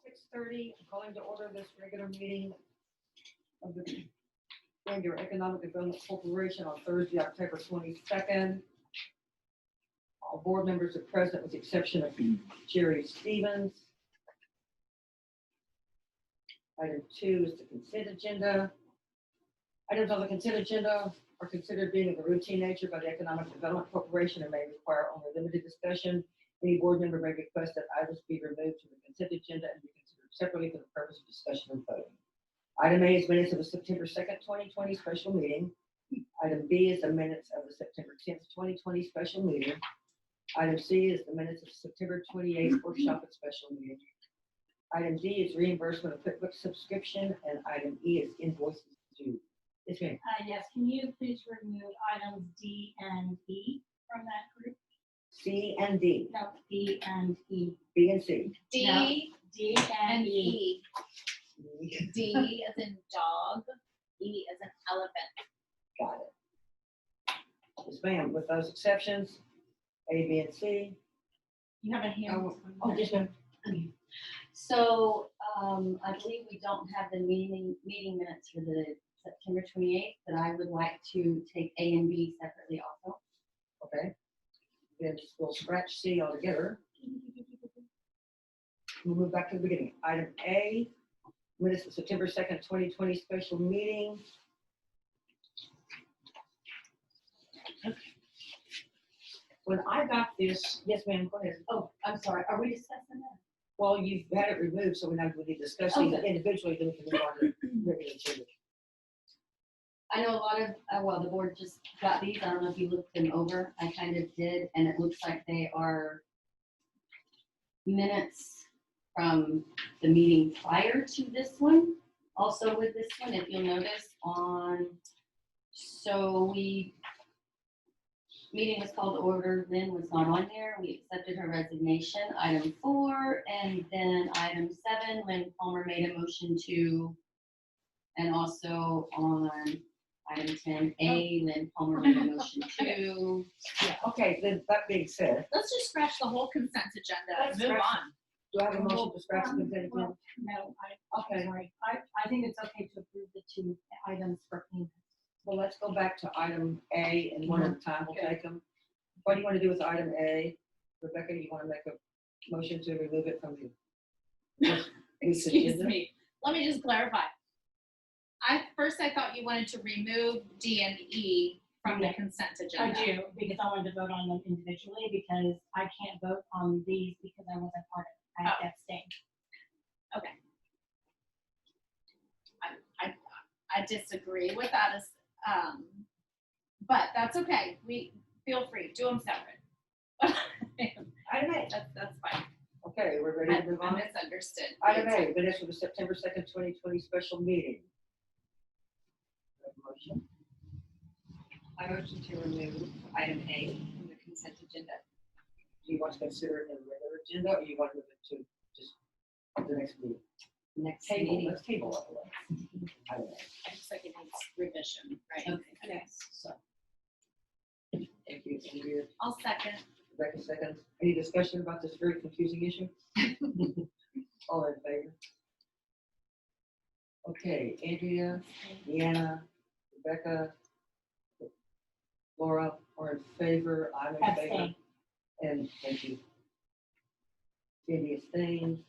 6:30, calling to order this regular meeting of the Bandera Economic Development Corporation on Thursday, October 22nd. All board members are present with the exception of Jerry Stevens. Item 2 is the consent agenda. Items on the consent agenda are considered being of a routine nature by the Economic Development Corporation and may require only limited discussion. Any board member may request that items be removed from the consent agenda and be considered separately for the purpose of discussion and voting. Item A is minutes of the September 2nd, 2020 special meeting. Item B is the minutes of the September 10th, 2020 special meeting. Item C is the minutes of September 28th workshop and special meeting. Item D is reimbursement of QuickBooks subscription, and item E is invoices due. Yes, ma'am. Yes, can you please remove items D and E from that group? C and D. No, D and E. B and C. D No, D and and E. E. D as in dog, E as in elephant. Got it. Yes, ma'am. With those exceptions, A, B, and C. You have a hand. Oh, yes, ma'am. So I believe we don't have the meeting minutes for the September 28th, but I would like to take A and B separately also. Okay. Then we'll scratch C altogether. We'll move back to the beginning. Item A, minutes of September 2nd, 2020 special meeting. When I got this, yes, ma'am, go ahead. Oh, I'm sorry. Are we discussing that? Well, you've had it removed, so we're not going to discuss these Okay. individually, then we can move on to regular agenda. I know a lot of, well, the board just got these. I don't know if you looked them over. I kind of did, and it looks like they are minutes from the meeting prior to this one. Also with this one, if you'll notice on, so meeting was called to order, Lynn was not on there. We accepted her resignation, item 4, and then item 7, Lynn Palmer made a motion to, and also on item 10A, Lynn Palmer made a motion to. Yeah, okay, then that being said, Let's just scratch the whole consent agenda Let's and move scratch- on. do I have a motion to scratch the consent agenda? Well, no, Okay. sorry. I think it's okay to approve the 2 items for payment. Well, let's go back to item A and one at a time, we'll take them. What do you want to do with item A? Rebecca, do you want to make a motion to remove it from the? Excuse me. Let me just clarify. First I thought you wanted to remove D and E from the consent I agenda. do, because I wanted to vote on them individually, because I can't vote on these because I wasn't part of it. I have to abstain. I disagree with that as, but that's okay. We feel free, do them separate. Item A. That's fine. Okay, we're ready to move I on. misunderstood. Item A, minutes for the September 2nd, 2020 special meeting. Have a motion. I motion to remove item A from the consent agenda. Do you want to consider it in the regular agenda, or you want to move it to just the next meeting? Next Table, meeting. let's table it away. Item A. It looks like it needs revision, right? Okay. Yes. So. Thank you, Andrea. I'll second. Rebecca seconds. Any discussion about this very confusing issue? All in favor? Okay, Andrea, Deanna, Rebecca, Laura are in favor. I'm in favor. Abstain. And thank you. Cindy abstains.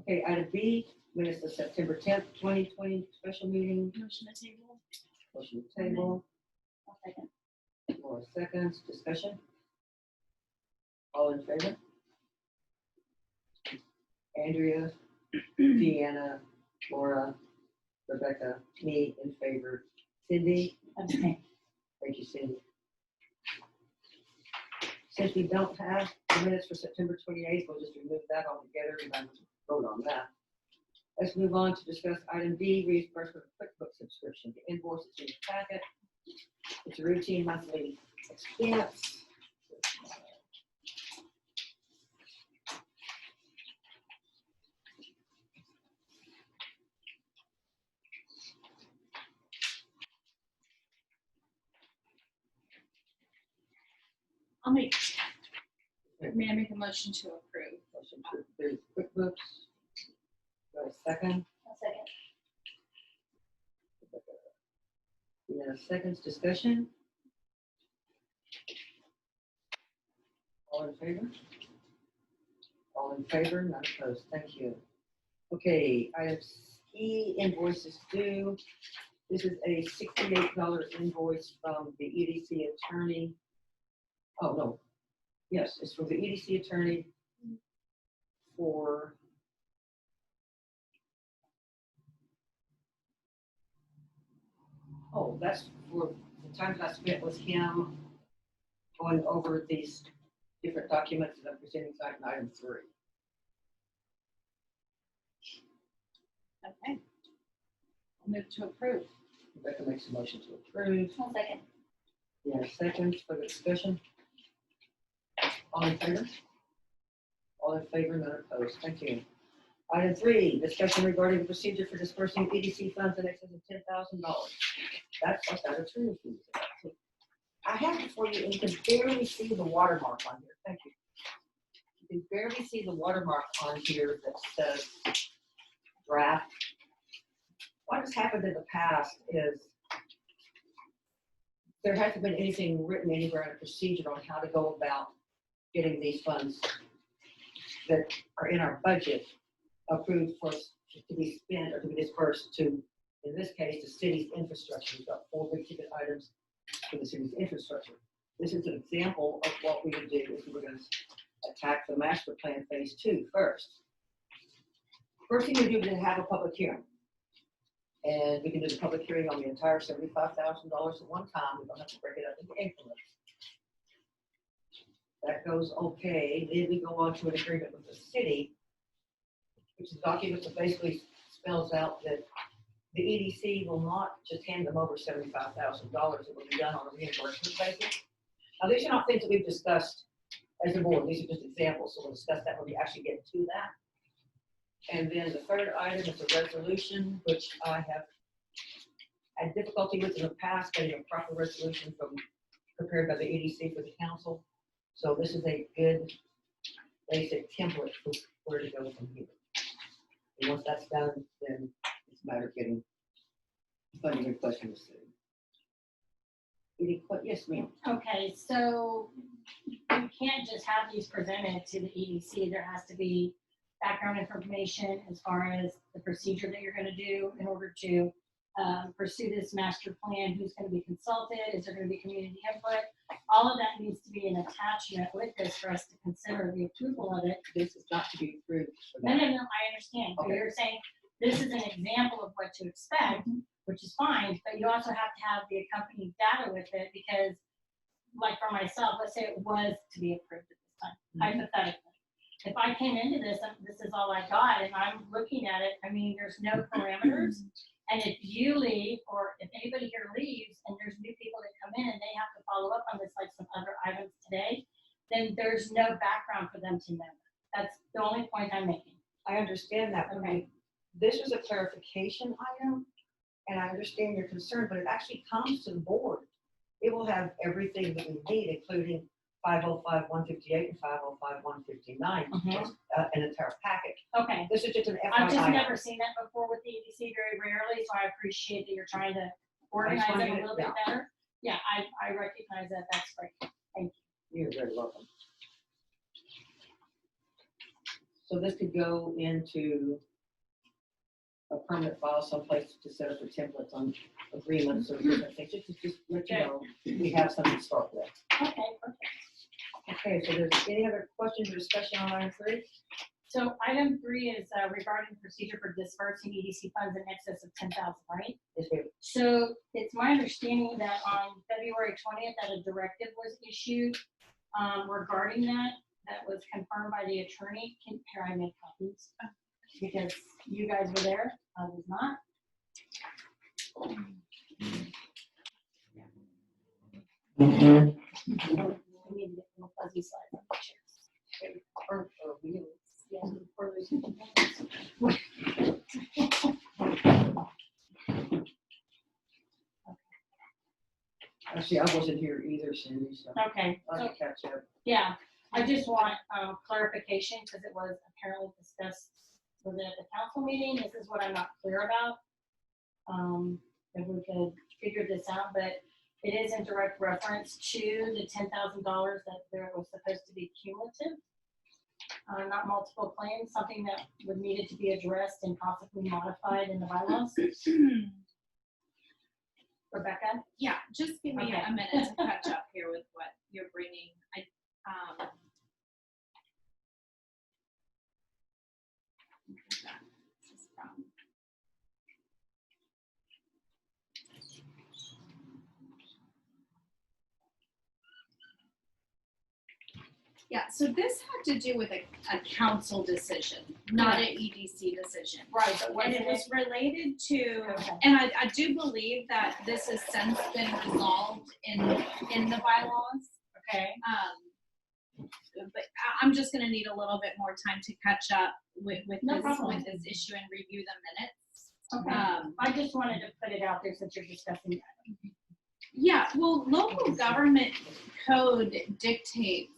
Okay, item B, minutes of September 10th, 2020, special meeting, Motion to table. motion to table, I'll second. Laura seconds, discussion. All in favor? Andrea, Deanna, Laura, Rebecca, me in favor. Cindy, Okay. thank you, Cindy. Since we don't have the minutes for September 28th, we'll just remove that altogether and then vote on that. Let's move on to discuss item D, reimbursement of QuickBooks subscription. The invoice is in the packet. It's a routine monthly expense. May I make a motion to approve? Motion to approve QuickBooks. Do I have a second? I'll second. Yeah, seconds, discussion. All in favor? All in favor, none opposed, thank you. Okay, item E, invoices due. This is a $68 invoice from the EDC attorney. Oh, no. Yes, it's from the EDC attorney for that's for the time that I spent with him going over these different documents that I'm presenting tonight in item 3. Okay. I'll move to approve. Rebecca makes a motion to approve. I'll second. Yeah, seconds for the discussion. All in favor? All in favor, none opposed. Thank you. Item 3, discussion regarding the procedure for dispersing EDC funds in excess of $10,000. That's what that attorney fees is about. I have it for you, and you can barely see the watermark on here. Thank you. You can barely see the watermark on here that says draft. What has happened in the past is there hasn't been anything written anywhere in a procedure on how to go about getting these funds that are in our budget approved for to be spent or to be dispersed to, in this case, the city's infrastructure. We've got 4 big ticket items for the city's infrastructure. This is an example of what we would do if we were going to attack the master plan phase 2 first. First thing we do is have a public hearing. And we can do the public hearing on the entire $75,000 at one time. We don't have to break it up into increments. That goes okay. Then we go on to an agreement with the city, which is a document that basically spells out that the EDC will not just hand them over $75,000. It will be done on a reimbursement basis. Now, these are not things that we've discussed as a board. These are just examples. So we'll discuss that when we actually get to that. And then the third item is a resolution, which I have had difficulty with in the past, getting a proper resolution prepared by the EDC for the council. So this is a good basic template for where to go from here. And once that's done, then it's a matter of getting funding request from the city. Yes, ma'am. Okay, so you can't just have these presented to the EDC. There has to be background information as far as the procedure that you're going to do in order to pursue this master plan, who's going to be consulted, is there going to be community input? All of that needs to be an attachment with this for us to consider the approval of it. This is not to be approved for No, that. no, no, I understand. But Okay. you're saying this is an example of what to expect, which is fine, but you also have to have the accompanying data with it because, like for myself, let's say it was to be approved at this time, hypothetically. If I came into this and this is all I got and I'm looking at it, I mean, there's no parameters. And if you leave, or if anybody here leaves and there's new people that come in and they have to follow up on this, like some other items today, then there's no background for them to know. That's the only point I'm making. I understand that. but Okay. This was a clarification item, and I understand your concern, but it actually comes to the board. It will have everything that we need, including 505-158 and 505-159, Mhm. an entire packet. Okay. This is just an I've just FYI. never seen that before with the EDC, very rarely, so I appreciate that you're trying to organize wanna it a get it- little bit better. Yeah, I recognize that. That's great. You're very welcome. So this could go into a permanent file someplace to set up a template on agreements or different things, just let you know, we have something to start with. Okay, perfect. Okay, so there's any other questions or discussion on item 3? So item 3 is regarding procedure for dispersing EDC funds in excess of 10,000, right? Yes, ma'am. So it's my understanding that on February 20th, that a directive was issued regarding that. That was confirmed by the attorney. Here, I make copies because you guys were there. I was not. We need to get some fuzzy slides on the chairs. Or wheels. Yeah, or there's- Actually, I wasn't here either, Cindy, so Okay, so I'll catch up. yeah, I just want clarification because it was apparently discussed was it at the council meeting. This is what I'm not clear about. If we could figure this out, but it is in direct reference to the $10,000 that there was supposed to be cumulative, not multiple claims, something that would needed to be addressed and possibly modified in the bylaws. Rebecca? Yeah, just give me Okay. a minute to catch up here with what you're bringing. This is from- Yeah, so this had to do with a council decision, not an EDC decision. Right, but And wasn't it was related to, Okay. and I do believe that this has since been resolved in the bylaws. Okay, But I'm just gonna need a little bit more time to catch up with No this, problem. with this issue and review the minutes. okay. I just wanted to put it out there since you're discussing that. Yeah, well, local government code dictates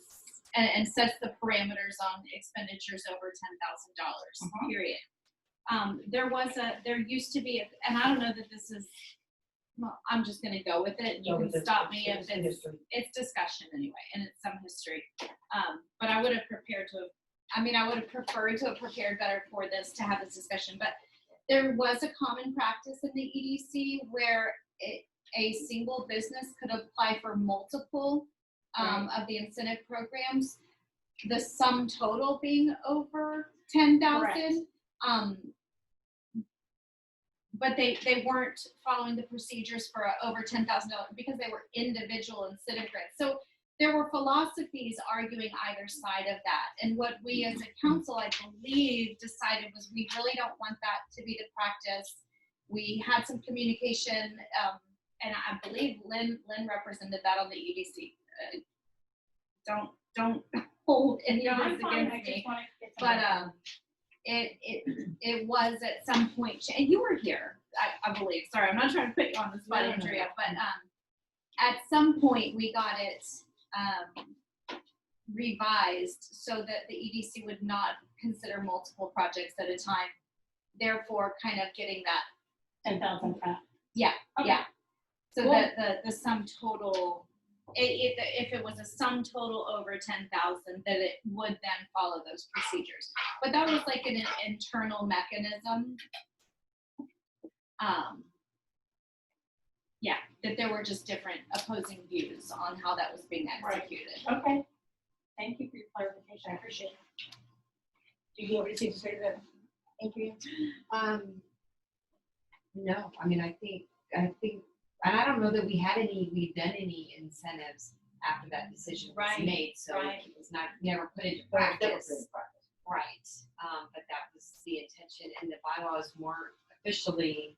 and sets the parameters on expenditures over $10,000, Mhm. period. There used to be, and I don't know that this is, well, I'm just gonna go with it. You No, can but stop me if it's it's, history. it's discussion anyway, and it's some history. But I would have preferred to have prepared better for this, to have this discussion, but there was a common practice in the EDC where a single business could apply for multiple of the incentive programs, the sum total being over 10,000. But they weren't following the procedures for over $10,000 because they were individual incentive grants. So there were philosophies arguing either side of that. And what we as a council, I believe, decided was we really don't want that to be the practice. We had some communication, and I believe Lynn represented that on the EDC. Don't hold any of I'm this fine, I against me. just want to get some. But it was at some point, and you were here, I believe. Sorry, I'm not trying to put you on the spot, No. Andrea, but at some point we got it revised so that the EDC would not consider multiple projects at a time. Therefore, kind of getting that 10,000 crap. Yeah, Okay. yeah. So Cool. that the sum total, if it was a sum total over 10,000, that it would then follow those procedures. But that was like an internal mechanism. Yeah, that there were just different opposing views on how that was being executed. Okay. Thank you for your clarification. I appreciate it. Do you have anything to say to that, Andrea? No, I mean, I think, and I don't know that we've done any incentives after that decision was Right, made, so right. it was not, never put into But it's never practice. been practiced. Right, but that was the intention, and the bylaws weren't officially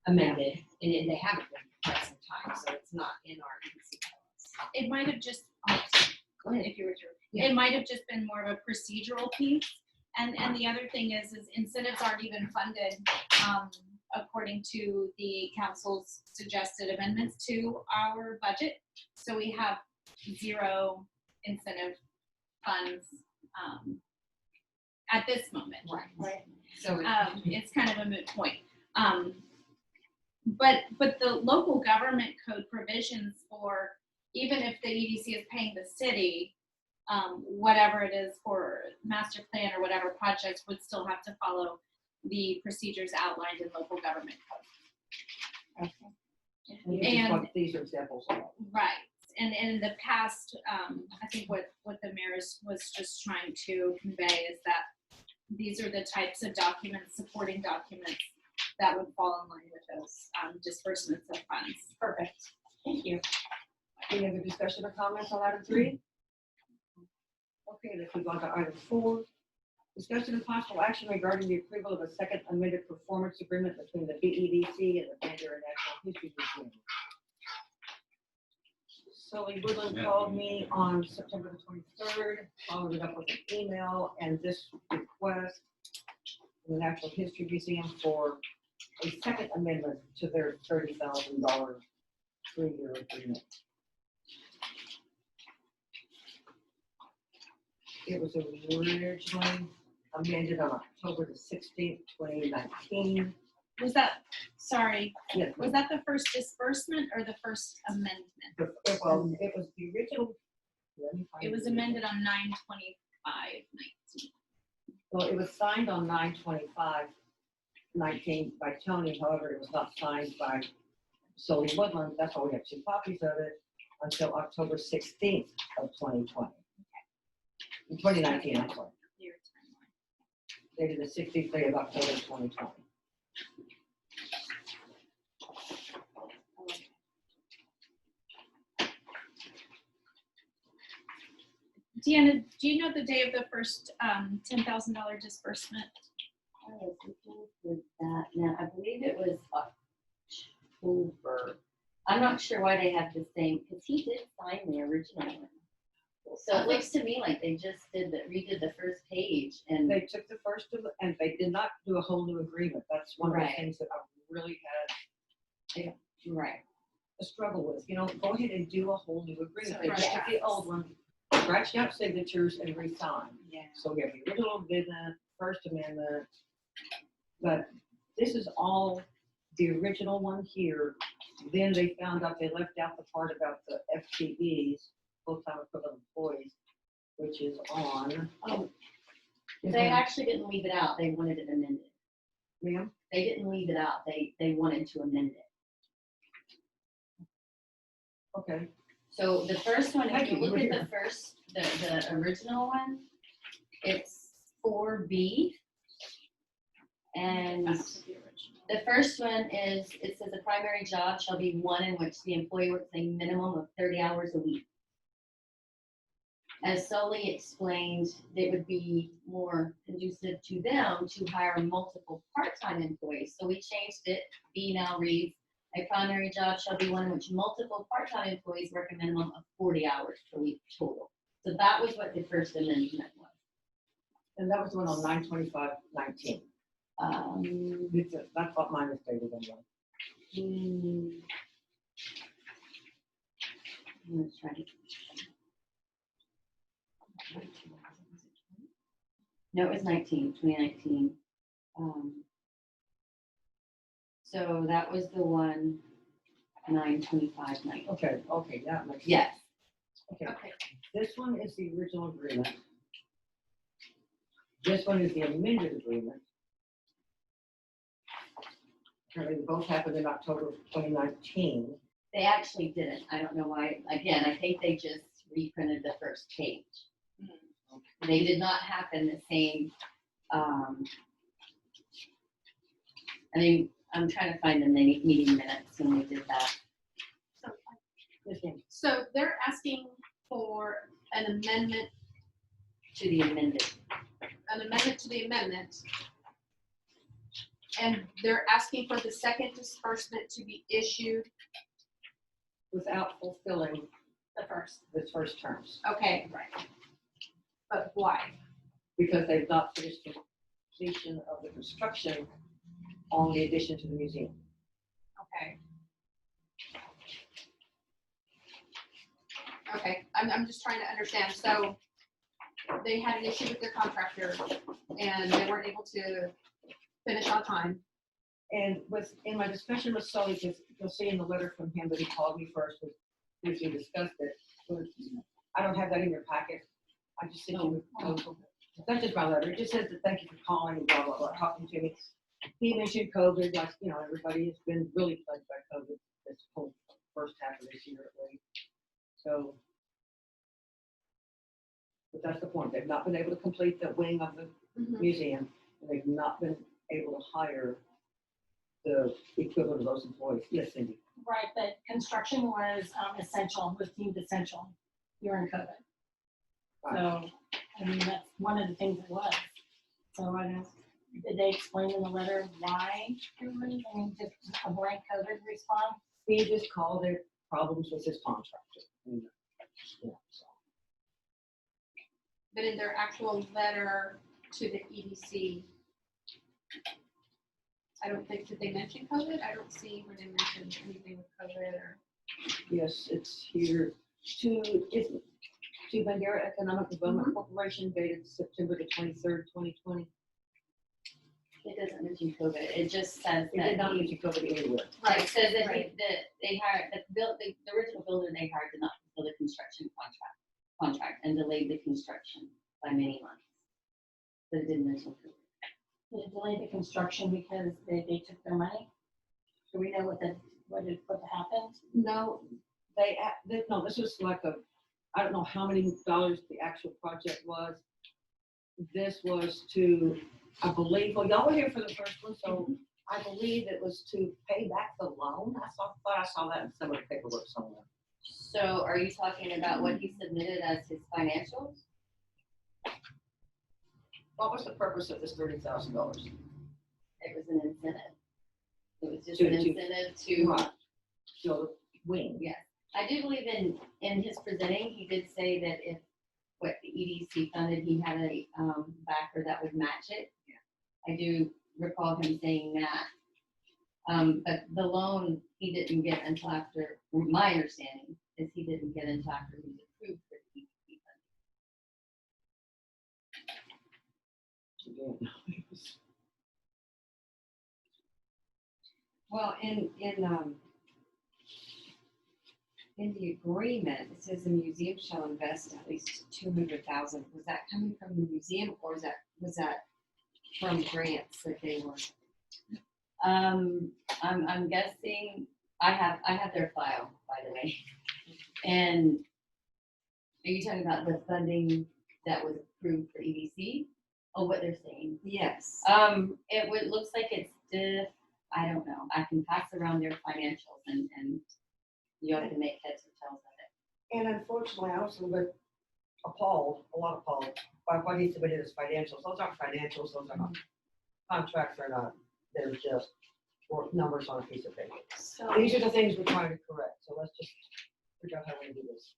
amended, and they haven't been for quite some time, so it's not in our EDC bylaws. It might have just, Go ahead. if you were to, Yeah. it might have just been more of a procedural piece. And the other thing is incentives aren't even funded according to the council's suggested amendments to our budget. So we have 0 incentive funds at this moment. Right. So, It's kind of a moot point. But the local government code provisions for, even if the EDC is paying the city, whatever it is for master plan or whatever projects would still have to follow the procedures outlined in local government code. And this is what these are examples of. Right. And in the past, I think what the mayor was just trying to convey is that these are the types of documents, supporting documents that would fall in line with those disbursements of funds. Perfect. Thank you. Any other discussion or comments on item 3? Okay, let's move on to item 4. Discussion and possible action regarding the approval of a second amended performance agreement between the BEDC and the Bandera Natural History Museum. Sully Woodland called me on September the 23rd, followed it up with an email and this request from the Natural History Museum for a second amendment to their $30,000 3-year agreement. It was originally amended on October the 16th, 2019. Was that, sorry, Yes, was that the first disbursement or the first amendment? it was the original. Let me find It was the- amended on 9/25/19. Well, it was signed on 9/25/19 by Tony, however, it was not signed by Sully Woodland. That's why we have 2 copies of it until October 16th of 2020. 2019, I'm sorry. Year timeline. Dated the 16th day of October 2020. Deanna, do you know the day of the first $10,000 disbursement? I was looking for that. Now, I believe it was October. I'm not sure why they have the same, because he did sign the original one. So it looks to me like they just redid the first page and. They took the first of it and they did not do a whole new agreement. That's one of the Right. things that I really had Right. a struggle with. You know, go ahead and do a whole new agreement. They So just it took the old one, scratched out signatures and re-signed. Yeah. So we have the original amendment, First Amendment, but this is all the original one here. Then they found out they left out the part about the FTEs, full-time equivalent employees, which is on. They actually didn't leave it out. They wanted it amended. Ma'am? They didn't leave it out. They wanted to amend it. Okay, So the first one, if Thank you you. look We're at here. the first, the original one, it's 4B. And Back to the original. the first one is, it says the primary job shall be one in which the employee works a minimum of 30 hours a week. As Sully explained, it would be more conducive to them to hire multiple part-time employees. So we changed it. B now reads, a primary job shall be one in which multiple part-time employees work a minimum of 40 hours per week total. So that was what the first amendment was. and that was the one on 9/25/19. That's what mine is dated anyway. I'm gonna try to. No, it was 2019. So that was the one, 9/25/19. Okay, that makes sense. Yes, Okay, Okay. this one is the original agreement. This one is the amended agreement. Apparently, they both happened in October of 2019. they actually didn't. I don't know why. Again, I think they just reprinted the first page. They did not happen the same. I mean, I'm trying to find the meeting minutes when we did that. Yes, ma'am. So they're asking for an amendment To the amended. to the amendment. And they're asking for the second disbursement to be issued Without fulfilling the first. the first terms, Okay, right. But why? because they've not finished the completion of the construction on the addition to the museum. Okay. Okay, I'm just trying to understand. So they had an issue with their contractor and they weren't able to finish on time. And in my discussion with Sully, because you'll see in the letter from him that he called me first, we briefly discussed it. I don't have that in your packet. I just sent you, that's just my letter. It just says that thank you for calling and blah, blah, blah, talking to me. He mentioned COVID, like, you know, everybody has been really plagued by COVID this whole first half of this year at least. So, but that's the point. They've not been able to complete the wing of the Mhm. museum, and they've not been able to hire the equivalent of those employees. Yes, Cindy? Right, but construction was essential, was deemed essential during COVID. So, I mean, that's one of the things it was. So I don't, did they explain in the letter why it was, I mean, just a blank COVID response? He just called it problems with his contractor. And, yeah, so. But in their actual letter to the EDC, I don't think, did they mention COVID? I don't see where they mentioned anything with COVID or. Yes, it's here to Bandera Economic Development Corporation dated September the 23rd, 2020. It doesn't mention COVID, it just says It that did not he, mention COVID anywhere. it says that Right. they hired, the original builder they hired did not fulfill the construction contract and delayed the construction by many months. But it didn't mention COVID. Did it delay the construction because they took their money? Do we know what happened? No, no, this was like I don't know how many dollars the actual project was. This was to, I believe, well, y'all were here for the first one, so I believe it was to pay back the loan. Thought I saw that in some of the paperwork somewhere. So are you talking about what he submitted as his financials? What was the purpose of this $30,000? It was an incentive. It was just To- an to- incentive to, Right. So, wing. yes. I do believe in his presenting, he did say that if what the EDC funded, he had a backer that would match it. I do recall him saying that. But the loan, he didn't get until after, my understanding is he didn't get until after he was approved for the EDC funding. Again. Well, in the agreement, it says the museum shall invest at least 200,000. Was that coming from the museum or was that from grants that they were? I'm guessing, I have their file, by the way. And are you talking about the funding that was approved for EDC? Oh, what they're saying? Yes. Looks like it's I don't know. I can pass around their financials and you all can make heads or tails of it. And unfortunately, I was a little bit appalled by what he submitted as financials. Those aren't financials, those are not contracts, are not, they're just numbers on a piece of paper. So, These are the things we're trying to correct, so let's just figure out how we're gonna do this.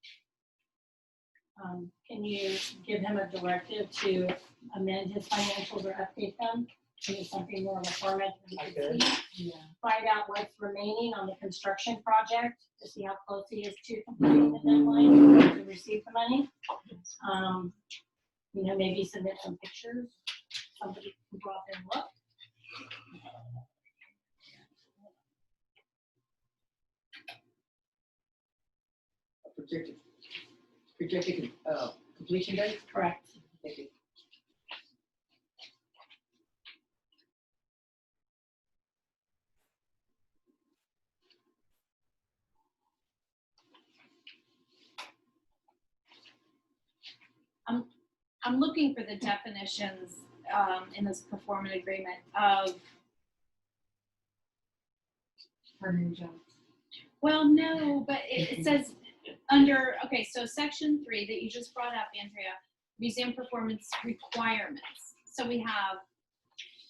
can you give him a directive to amend his financials or update them? To something more of a format that we I can could. see? Find out what's remaining on the construction project to see how close he is to completing the deadline to receive the money. Maybe submit some pictures. Somebody can go out there and look. Projected completion date? Correct. Thank you. I'm looking for the definitions in this performance agreement of, Permanent jobs. well, no, but it says under, okay, so section 3 that you just brought up, Andrea, museum performance requirements. So we have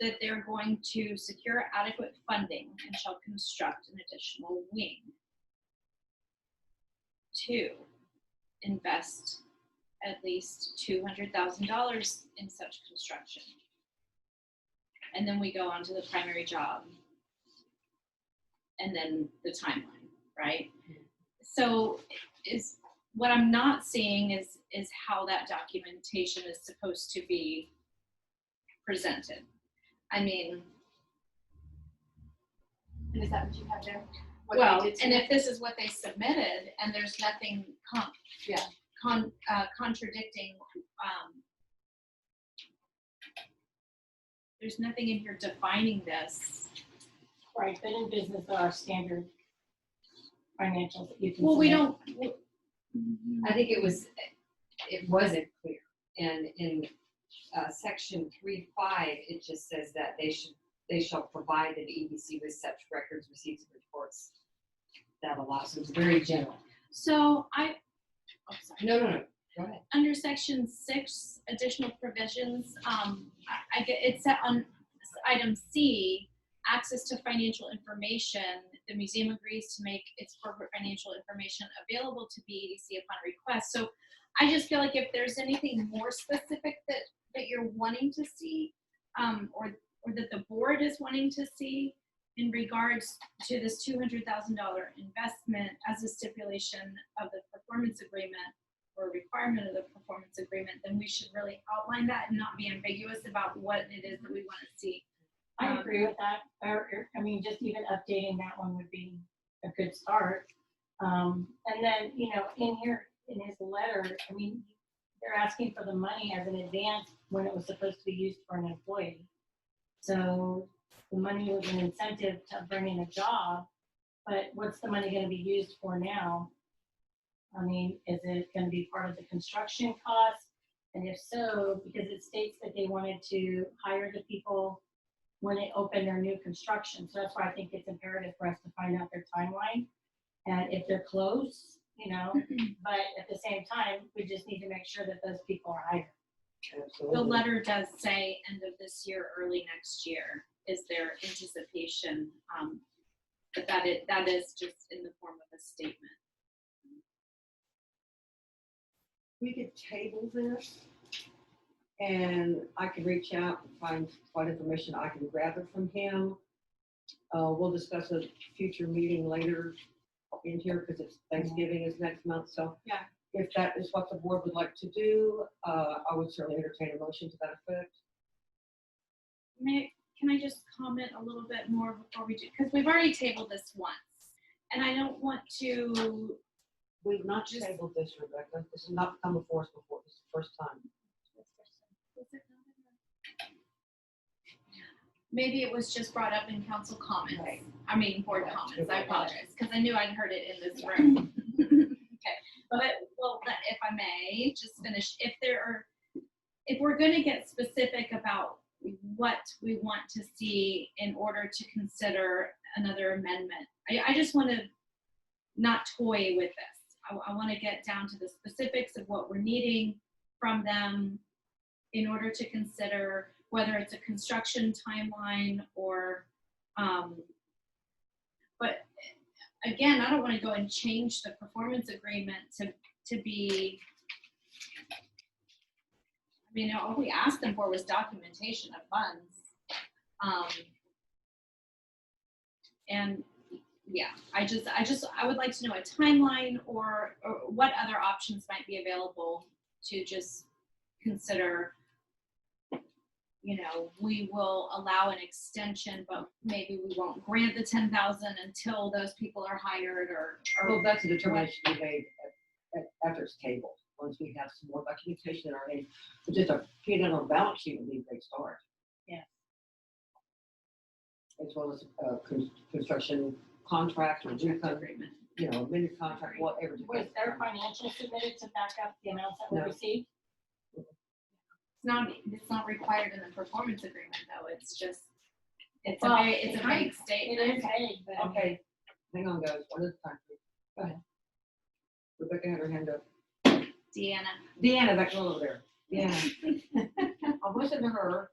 that they're going to secure adequate funding and shall construct an additional wing. 2, invest at least $200,000 in such construction. And then we go on to the primary job. And then the timeline, right? So what I'm not seeing is how that documentation is supposed to be presented. I mean, And is that what you have there? What well, they did and submit? if this is what they submitted and there's nothing contradicting there's nothing in here defining this. Right, but in business, there are standard financials that you can. Well, we submit. don't. I think it wasn't clear. And in section 3.5, it just says that they shall provide an EDC with such records, receipts, and reports that allows. So it's very general. So oh, sorry. No, go ahead. Under section 6, additional provisions, I get, it's set on item C, access to financial information. The museum agrees to make its corporate financial information available to BEDC upon request. So I just feel like if there's anything more specific that you're wanting to see, or that the board is wanting to see in regards to this $200,000 investment as a stipulation of the performance agreement or requirement of the performance agreement, then we should really outline that and not be ambiguous about what it is that we want to see. I agree with that, I mean, just even updating that one would be a good start. And then, in here, in his letter, I mean, they're asking for the money as an advance when it was supposed to be used for an employee. So the money was an incentive to bring in a job, but what's the money gonna be used for now? I mean, is it gonna be part of the construction costs? And if so, because it states that they wanted to hire the people when they open their new construction. So that's why I think it's imperative for us to find out their timeline. And if they're close, but at the same time, we just need to make sure that those people are hired. The letter does say end of this year, early next year is their anticipation, but that is just in the form of a statement. We could table this, and I can reach out and find what information I can gather from him. We'll discuss a future meeting later in here because it's Thanksgiving is next month. So Yeah. if that is what the board would like to do, I would certainly entertain a motion to that effect. Can I just comment a little bit more before we do, because we've already tabled this once, and I don't want to. We've not tabled this, Rebecca. This has not come before us before. This is the first time. Maybe it was just brought up in council comments. Right. I mean, board Right. comments. I apologize, because I knew I'd heard it in this room. Okay, but if I may, just finish. If we're going to get specific about what we want to see in order to consider another amendment, I just want to not toy with this. I want to get down to the specifics of what we're needing from them in order to consider whether it's a construction timeline or, but again, I don't want to go and change the performance agreement to be, I mean, all we asked them for was documentation of funds. And yeah, I would like to know a timeline or what other options might be available to just consider. We will allow an extension, but maybe we won't grant the 10,000 until those people are hired or. Well, that's a determination to be made after it's tabled. Once we have some more documentation in our name, but just a P&L on balance sheet would be a great start. Yeah. As well as construction contract or new agreement, amended contract, whatever. Was their financial submitted to back up the amounts that we No. received? It's not required in the performance agreement though. It's a Well, vague It statement. is vague, but. Okay, hang on, guys. One at a time, please. Go ahead. Rebecca had her hand up. Deanna, back over there. Deanna. I'll listen to her.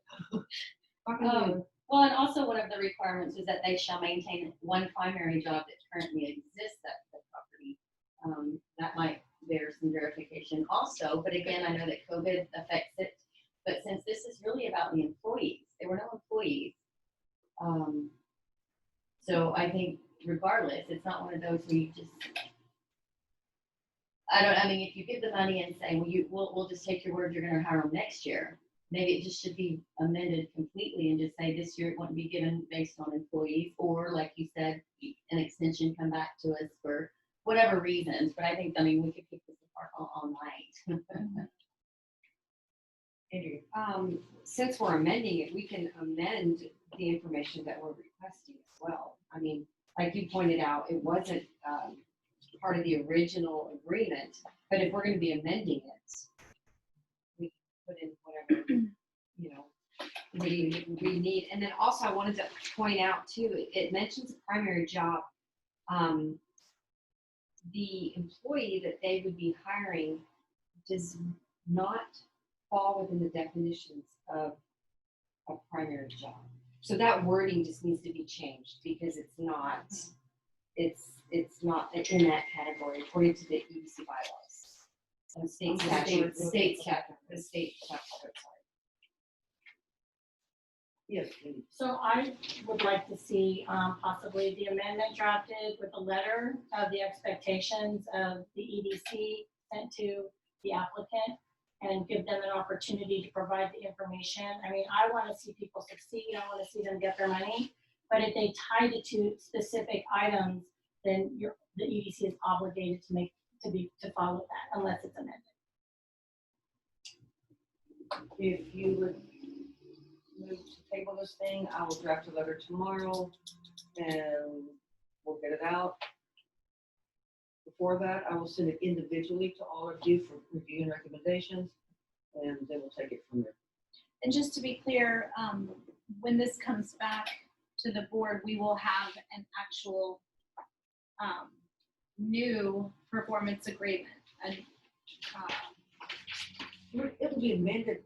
Talking to you. Well, and also one of the requirements is that they shall maintain one primary job that currently exists at the property. That might bear some verification also, but again, I know that COVID affects it. But since this is really about the employees, there were no employees. So I think regardless, it's not one of those where you just, if you give the money and say, well, we'll just take your word, you're gonna hire them next year. Maybe it just should be amended completely and just say this year it won't be given based on employees, or like you said, an extension come back to us for whatever reasons. But I think, we could keep this apart all night. Andrew, Since we're amending it, we can amend the information that we're requesting as well. I mean, like you pointed out, it wasn't, part of the original agreement, but if we're gonna be amending it, we can put in whatever, you know, we need. And then also I wanted to point out too, it mentions a primary job. The employee that they would be hiring does not fall within the definitions of a primary job. So that wording just needs to be changed because it's not in that category according to the EDC bylaws. And state statute, the state chapter, sorry. yes, Andrew. So I would like to see possibly the amendment drafted with a letter of the expectations of the EDC sent to the applicant and give them an opportunity to provide the information. I mean, I want to see people succeed. I want to see them get their money. But if they tied it to specific items, then the EDC is obligated to follow that unless it's amended. If you would move to table this thing, I will draft a letter tomorrow and we'll get it out. Before that, I will send it individually to all of you for review and recommendations, and then we'll take it from there. And just to be clear, when this comes back to the board, we will have an actual new performance agreement. And It'll be an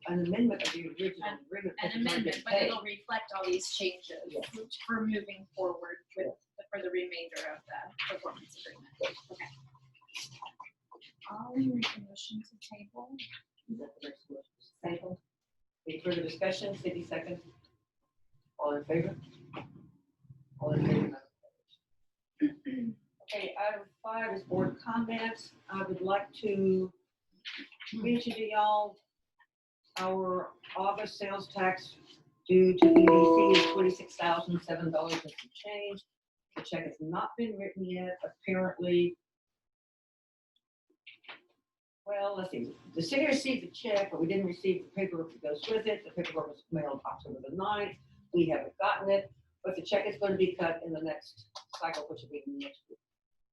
amendment of the original agreement. an amendment, but it'll reflect all these changes for moving forward for the remainder of the performance agreement. Okay. I'll make a motion to table. Second. Any further discussion? 50 seconds. All in favor? All in favor? Okay, item 5 is board comments. I would like to mention to y'all our August sales tax due to EDC is $26,007 and some change. The check has not been written yet. Apparently, well, let's see. The city received the check, but we didn't receive the paperwork that goes with it. The paperwork was mailed October the 9th. We haven't gotten it, but the check is going to be cut in the next cycle, which will be next week.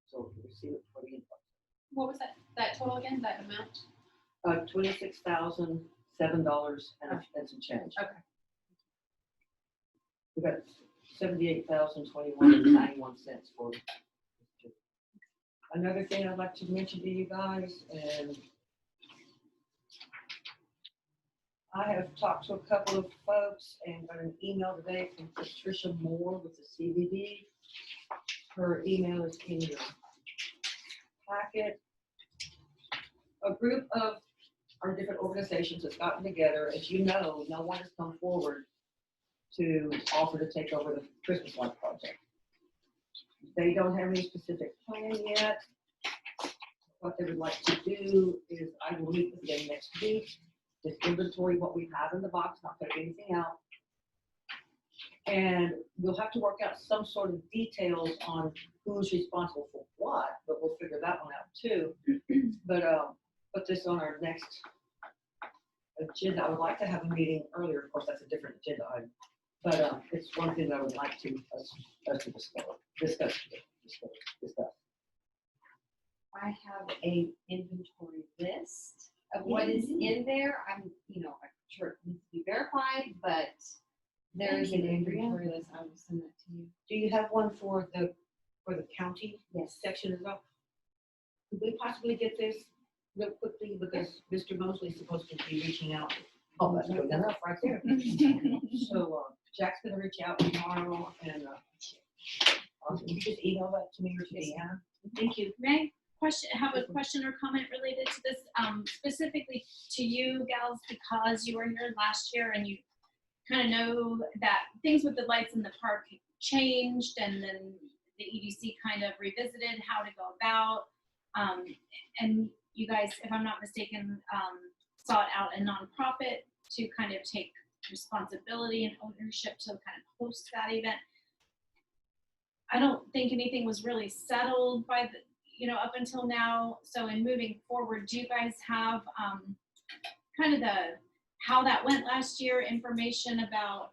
So we'll receive it for the invoice. What was that total again, that amount? $26,007 and some change. Okay. We got $78,021.91 for. Another thing I'd like to mention to you guys, and I have talked to a couple of folks and got an email today from Patricia Moore with the CBD. Her email is in your packet. A group of our different organizations has gotten together. As you know, no one has come forward to offer to take over the Christmas light project. They don't have any specific plan yet. What they would like to do is I will meet with them next week, just inventory what we have in the box, not put anything out. And we'll have to work out some sort of details on who's responsible for what, but we'll figure that one out too. But put this on our next agenda. I would like to have a meeting earlier. Of course, that's a different agenda item. But it's one thing that I would like to us to discuss. I have a inventory list of what is in there. I'm sure it needs to be verified, but there is an inventory list. I will send that to you. Do you have one for the county Yes. section as well? Could we possibly get this real quickly because Mr. Mosley is supposed to be reaching out? Oh, that's good enough right there. So Jack's gonna reach out tomorrow and you just email that to me or to Deanna. Thank you. May I have a question or comment related to this, specifically to you gals, because you were here last year and you kind of know that things with the lights in the park changed, and then the EDC kind of revisited how to go about. And you guys, if I'm not mistaken, sought out a nonprofit to kind of take responsibility and ownership to kind of host that event. I don't think anything was really settled by up until now. So in moving forward, do you guys have kind of how that went last year, information about,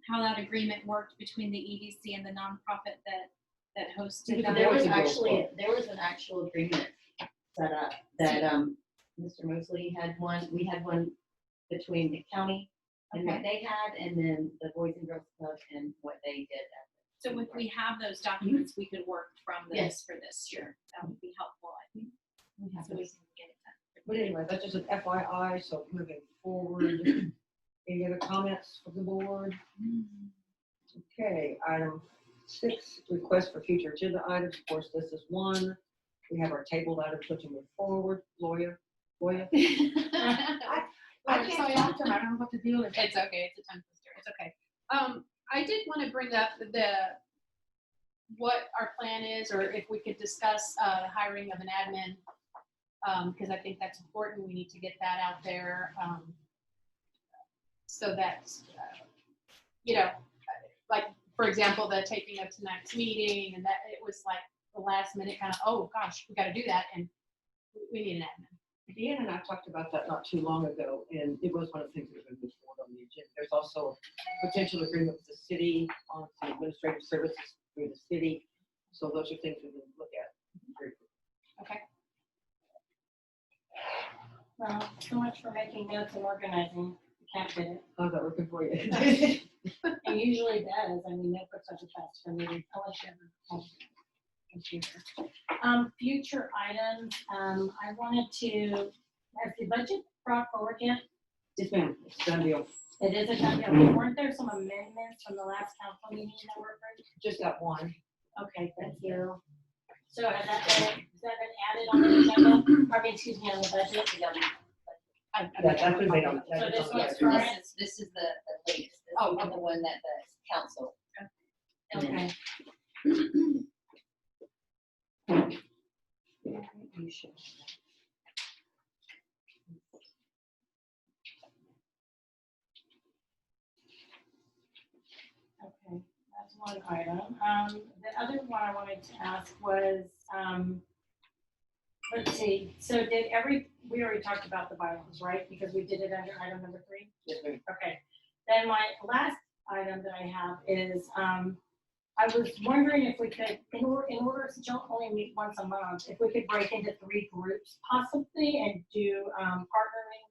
how that agreement worked between the EDC and the nonprofit that hosted Yeah, that. There was Voice and Girls actually, there was an actual agreement set up that, Mr. Mosley had one, we had one between the county and what they had, and then the Boys and Girls Club and what they did. So if we have those documents, we could work from this Yes. for this year. That would be helpful, I think, We have so we those. can get it done. But anyway, that's just an FYI, so moving forward. Any other comments from the board? Okay, item 6, request for future agenda items. Of course, this is one. We have our tabled items which will move forward. Lawyer? I can't talk to him. I don't know what the deal is. It's okay. It's a tongue twister. It's okay. I did want to bring up what our plan is, or if we could discuss hiring of an admin, because I think that's important. We need to get that out there, so that like for example, the taking of tonight's meeting, and that it was like the last minute kind of, oh gosh, we got to do that, and we need an admin. Deanna and I talked about that not too long ago, and it was one of the things that was moved forward on the agenda. There's also a potential agreement with the city on some administrative services through the city. So those are things we can look at. very quickly. Okay. Well, so much for making notes and organizing. You can't get it. How's that working for you? It usually does. I mean, notebooks are the best for me. Unless you have a computer. Future items, I wanted to, has the budget brought forward yet? Yes, ma'am. It's done deal. It is a done deal. Weren't there some amendments from the last council meeting that were approved? Just got one. Okay, thank you. So has that been added on the agenda? I mean, excuse me, on the budget? That's been made on. So this one's that's for- on Right. This is the latest, this Oh, is the one that the council. Okay. You should. Okay, that's one item. The other one I wanted to ask was, let's see, so we already talked about the bylaws, right? Because we did it under item number 3? Yes, ma'am. Okay, then my last item that I have is, I was wondering if we could, in order to don't only meet once a month, if we could break into 3 groups possibly and do partnering.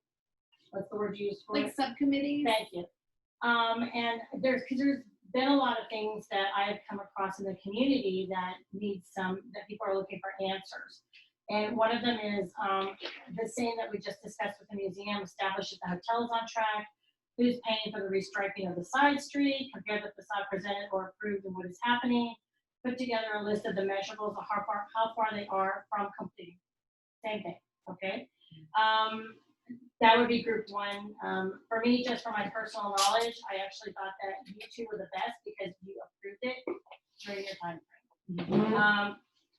What's the word used for it? Like subcommittees? Thank you. And there's been a lot of things that I have come across in the community that that people are looking for answers. And one of them is the same that we just discussed with the museum, establish that the hotel is on track, who's paying for the restriping of the side street, compare the facade presented or approved and what is happening, put together a list of the measurables of how far they are from completing. Same thing, okay? That would be group 1. For me, just for my personal knowledge, I actually thought that you 2 were the best because you approved it during your time frame.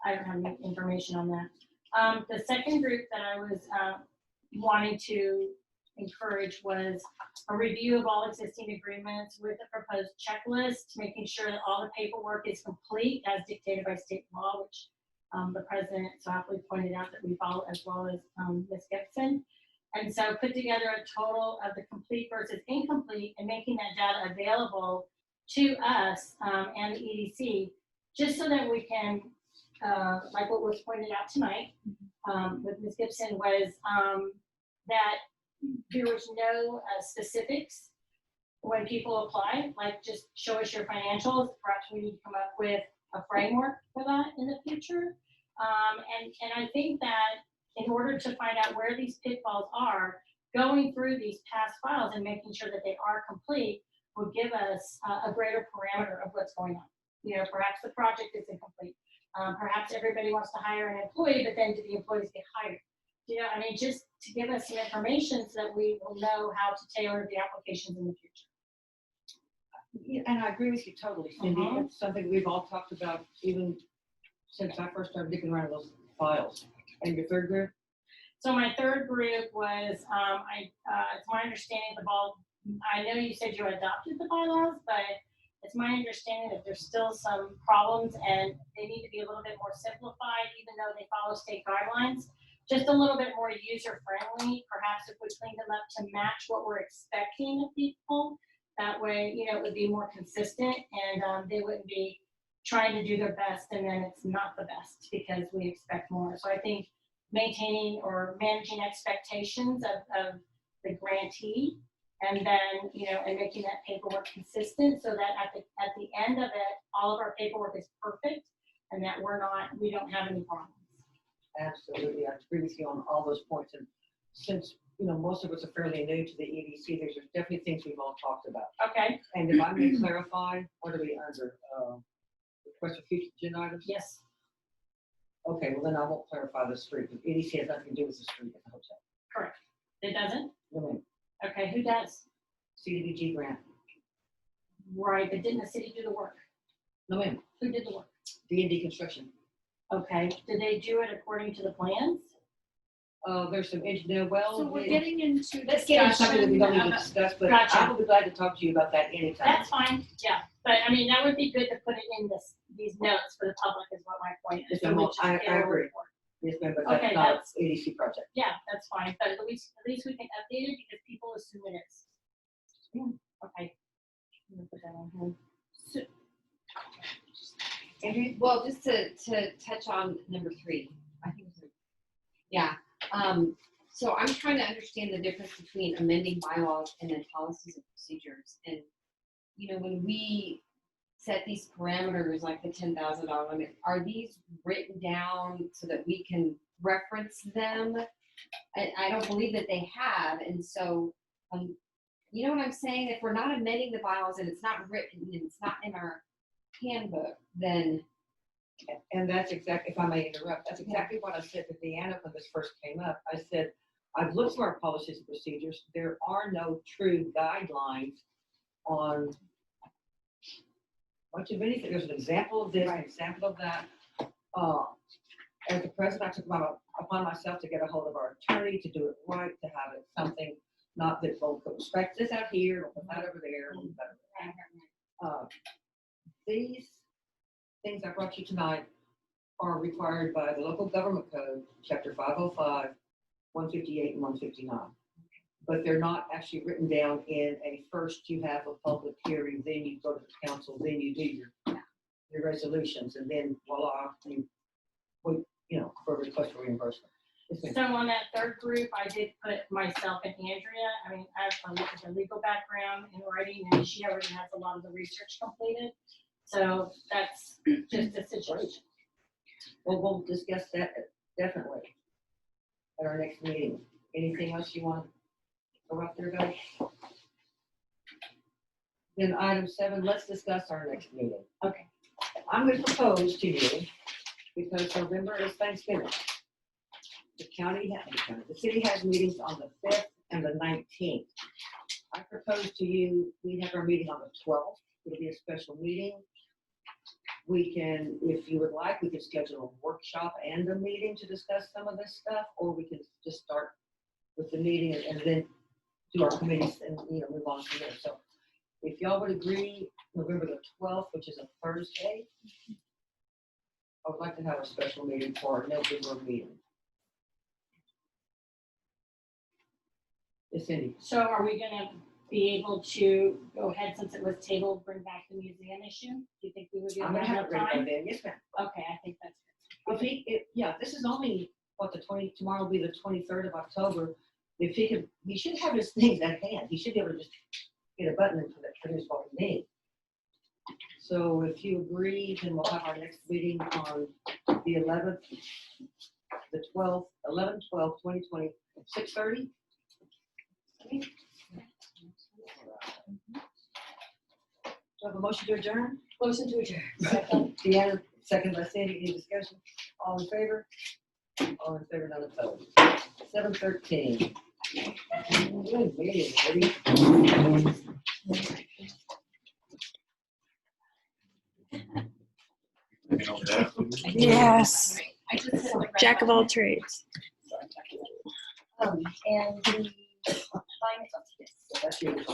I don't have any information on that. The second group that I was wanting to encourage was a review of all existing agreements with a proposed checklist, making sure that all the paperwork is complete as dictated by state law, which the president so happily pointed out that we follow, as well as Ms. Gibson. And so put together a total of the complete versus incomplete and making that data available to us and the EDC, just so that we can, like what was pointed out tonight with Ms. Gibson, was that there was no specifics when people apply, like just show us your financials. Perhaps we need to come up with a framework for that in the future. And I think that in order to find out where these pitfalls are, going through these past files and making sure that they are complete will give us a greater parameter of what's going on. You know, perhaps the project is incomplete. Perhaps everybody wants to hire an employee, but then do the employees get hired? You know, I mean, just to give us some information so that we will know how to tailor the applications in the future. Yeah, and I agree with you totally, Cindy. It's something we've all talked about even since I first started digging around those files. And your third group? So my third group was, it's my understanding I know you said you adopted the bylaws, but it's my understanding that there's still some problems and they need to be a little bit more simplified, even though they follow state guidelines. just a little bit more user friendly, perhaps if we cleaned them up to match what we're expecting of people. That way, it would be more consistent and they wouldn't be trying to do their best and then it's not the best because we expect more. So I think maintaining or managing expectations of the grantee and then, and making that paperwork consistent so that at the end of it, all of our paperwork is perfect and that we don't have any problems. Absolutely, I agree with you on all those points. And since, most of us are fairly new to the EDC, there's definitely things we've all talked about. Okay, And if I may clarify, what are we under? Request for future agenda items? yes, Okay, well then I won't clarify the street, because EDC has nothing to do with the street at the hotel. correct. It doesn't? No, ma'am. Okay, who does? CDBG grant. Right, but didn't the city do the work? No, ma'am. Who did the work? D&D construction. Okay, did they do it according to the plans? There's some engineer, well. So we're getting into Let's get into something that we don't need to discussion discuss, but Gotcha. I will be glad to talk to you about that anytime. That's fine, yeah, but I mean, that would be good to put it in these notes for the public is what my point is. Yes, ma'am, So we just I get a agree. report. Yes, ma'am, but Okay, that's not that's- EDC project. Yeah, that's fine, but at least we can update it because people assume it is. Okay. I'm gonna put that on here. Andrew, well, just to touch on number 3, I think it's, yeah. So I'm trying to understand the difference between amending bylaws and then policies and procedures. And, when we set these parameters, like the $10,000 limit, are these written down so that we can reference them? I don't believe that they have. And so, you know what I'm saying? If we're not amending the bylaws and it's not written and it's not in our handbook, then. And that's exactly, if I may interrupt, that's exactly what I said to Deanna when this first came up. I said, I've looked through our policies and procedures. There are no true guidelines on much of anything. There's an example of this, an example of that. As the president, I took upon myself to get a hold of our attorney to do it right, to have it something, not that, well, we'll respect this out here, we'll put that over there, we'll put that over there. These things I brought you tonight are required by the local government code, chapter 505, 158, and 159. But they're not actually written down in a first you have a public hearing, then you go to the council, then you do your resolutions, and then voila, you wait, for a request for reimbursement. So on that third group, I did put myself and Andrea. I mean, I have a legal background in writing, and she already has a lot of the research completed. So that's just a situation. Well, we'll discuss that definitely at our next meeting. Anything else you want to go up there, guys? Then item 7, let's discuss our next meeting. Okay. I'm going to propose to you, because November is Thanksgiving. The city has meetings on the 5th and the 19th. I propose to you, we have our meeting on the 12th. It'll be a special meeting. We can, if you would like, we can schedule a workshop and a meeting to discuss some of this stuff, or we can just start with the meeting and then do our committees and, move on from there. So if y'all would agree, November the 12th, which is a Thursday, I would like to have a special meeting for our November meeting. Yes, Cindy. So are we gonna be able to go ahead, since it was tabled, bring back the museum issue? Do you think we would be able I'm to gonna have have it enough ready by time? then. Yes, ma'am. Okay, I think that's good. Yeah, this is only, tomorrow will be the 23rd of October. If he should have his things at hand. He should be able to just get a button and produce what we need. So if you agree, then we'll have our next meeting on the 11th, the 12th, 11/12/2020, 6:30. Do I have a motion to adjourn? Motion to adjourn. Second. Deanna, second by Sandy. Any discussion? All in favor? All in favor, none opposed. 7:13. Good meeting, everybody. Yes, I just said the red jack of all button. trades. And the finance, That's you.